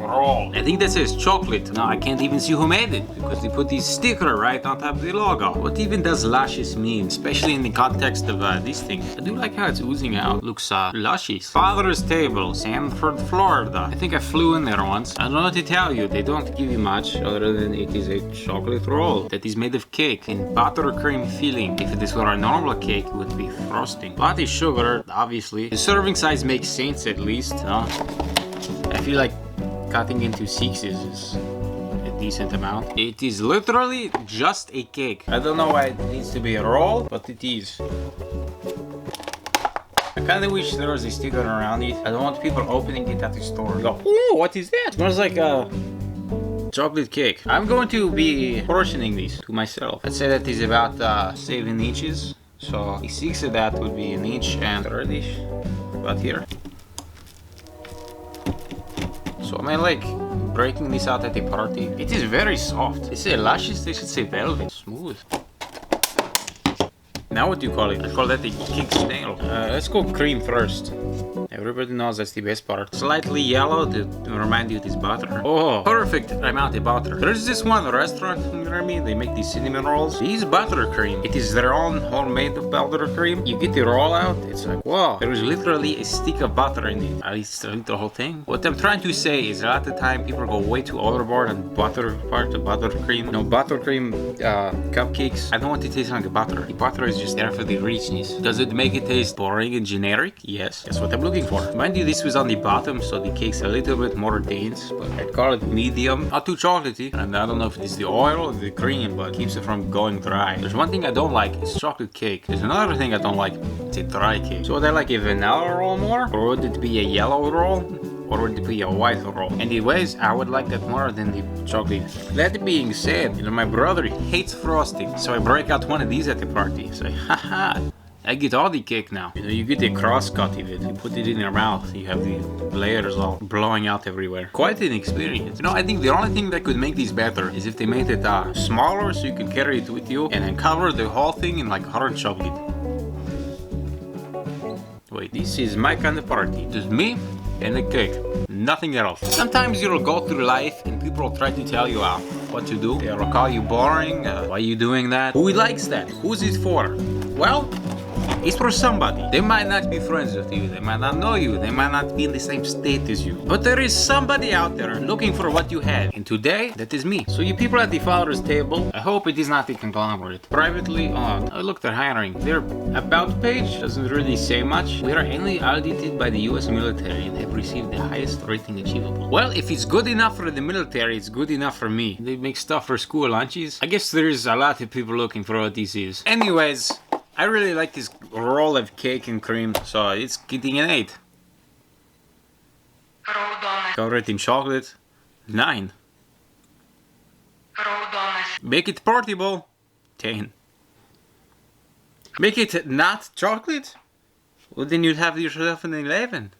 roll. I think that says chocolate. Now I can't even see who made it because they put this sticker right on top of the logo. What even does luscious mean, especially in the context of these things? I do like how it's oozing out. Looks luscious. Father's Table, Sanford, Florida. I think I flew in there once. I don't know what to tell you. They don't give you much other than it is a chocolate roll that is made of cake in buttercream filling. If this were a normal cake, it would be frosting. Lot of sugar, obviously. The serving size makes sense at least. I feel like cutting into sixes is a decent amount. It is literally just a cake. I don't know why it needs to be a roll, but it is. I kinda wish there was a sticker around it. I don't want people opening it at the store and go, ooh, what is that? It smells like a chocolate cake. I'm going to be portioning these to myself. I'd say that is about 7 inches. So a 6 of that would be an inch and 30-ish. About here. So am I like breaking this out at a party? It is very soft. They say luscious, they should say velvet. Smooth. Now what do you call it? I call that a cake snail. Let's go cream first. Everybody knows that's the best part. Slightly yellow to remind you it is butter. Oh, perfect amount of butter. There's this one restaurant near me. They make these cinnamon rolls. These buttercream. It is their own homemade buttercream. You get the roll out. It's like, wow. There is literally a stick of butter in it. At least the whole thing. What I'm trying to say is a lot of time people go way too overboard on butter part of buttercream. No, buttercream cupcakes. I don't want it to taste like butter. The butter is just there for the richness. Does it make it taste boring and generic? Yes. That's what I'm looking for. Mind you, this was on the bottom, so the cake's a little bit more dense, but I'd call it medium. Not too chocolatey, and I don't know if it's the oil or the cream, but it keeps it from going dry. There's one thing I don't like, it's chocolate cake. There's another thing I don't like, it's a dry cake. So would I like a vanilla roll more? Or would it be a yellow roll? Or would it be a white roll? Anyways, I would like that more than the chocolate. That being said, my brother hates frosting, so I break out one of these at the party. So, haha. I get all the cake now. You get a cross cut of it. You put it in your mouth. You have the layers all blowing out everywhere. Quite an experience. I think the only thing that could make this better is if they made it smaller so you could carry it with you and then cover the whole thing in like hard chocolate. Wait, this is my kind of party. Just me and a cake. Nothing else. Sometimes you'll go through life and people will try to tell you what to do. They'll call you boring. Why are you doing that? Who likes that? Who's it for? Well, it's for somebody. They might not be friends with you, they might not know you, they might not be in the same state as you. But there is somebody out there looking for what you have. And today, that is me. So you people at the Father's Table, I hope it is not a conglomerate. Privately, oh look, they're hiring. Their about page doesn't really say much. We are annually audited by the US military and have received the highest rating achievable. Well, if it's good enough for the military, it's good enough for me. They make stuff for school lunches. I guess there's a lot of people looking for what this is. Anyways, I really like this roll of cake and cream, so it's getting an 8. Covered in chocolate, 9. Make it portable, 10. Make it not chocolate? Well, then you'd have yourself an 11.